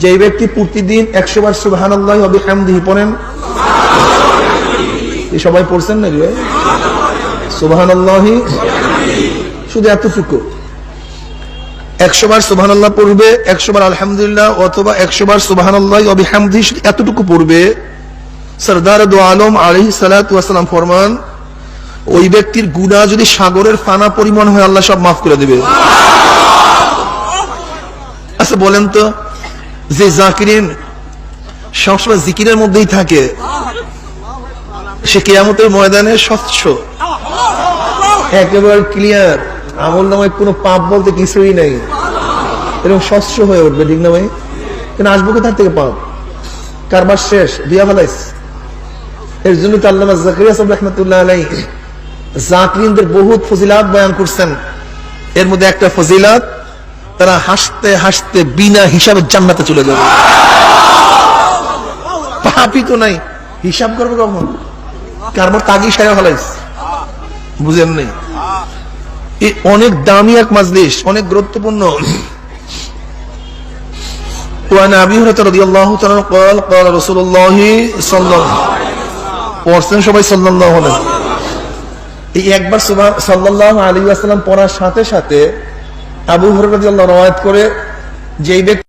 যে ব্যক্তি প্রতিদিন 100 বার সুবহানাল্লাহি ওয়া বিহামদিহি পড়েন, এই সবাই পড়ছেন নাকি ভাই? সুবহানাল্লাহি, শুধু এতটুকু 100 বার সুবহানাল্লাহ পড়বে, 100 বার আলহামদুলিল্লাহ অথবা 100 বার সুবহানাল্লাহি ওয়া বিহামদিহি, এতটুকু পড়বে। সরদার দু আলম আলাইহিস সালাতু ওয়াস সালাম ফরমান, ওই ব্যক্তির গুনাহ যদি সাগরের ফানা পরিমাণ হয় আল্লাহ সব মাফ করে দেবে। আচ্ছা বলেন তো, যে জাকিরিন সবসময় জিকিরের মধ্যেই থাকে, সে কিয়ামতের ময়দানে স্বচ্ছ, একেবারে ক্লিয়ার, আমল নামায় কোনো পাপ বলতে কিছুই নাই, এরকম স্বচ্ছ হয়ে উঠবে, ঠিক না ভাই? কেন আসবো কোথার থেকে পাপ? কারবার শেষ, দিয়া ফেলাইস। এর জন্য তো আল্লামা জাকারিয়া সাহেব রাহমাতুল্লাহ আলাইহি জাকিরিনদের বহুত ফজিলাত বয়ান করছেন। এর মধ্যে একটা ফজিলাত, তারা হাসতে হাসতে বিনা হিসাবে জান্নাতে চলে যাবে। পাপই তো নাই, হিসাব করবে কখন? কারবার তাগি সারা ফেলাইস, বুঝেন নাই? এই অনেক দামি এক মাজলিস, অনেক গুরুত্বপূর্ণ। وعن أبي هريرة رضي الله تعالى قال قال رسول الله صلى الله পড়ছেন সবাই সাল্লাল্লাহু আলাইহি। এই একবার সাল্লাল্লাহু আলাইহি ওয়াসাল্লাম পড়ার সাথে সাথে আবু হুরায়রা রাদিয়াল্লাহু আনহু রওয়ায়াত করে, যেই ব্যক্তি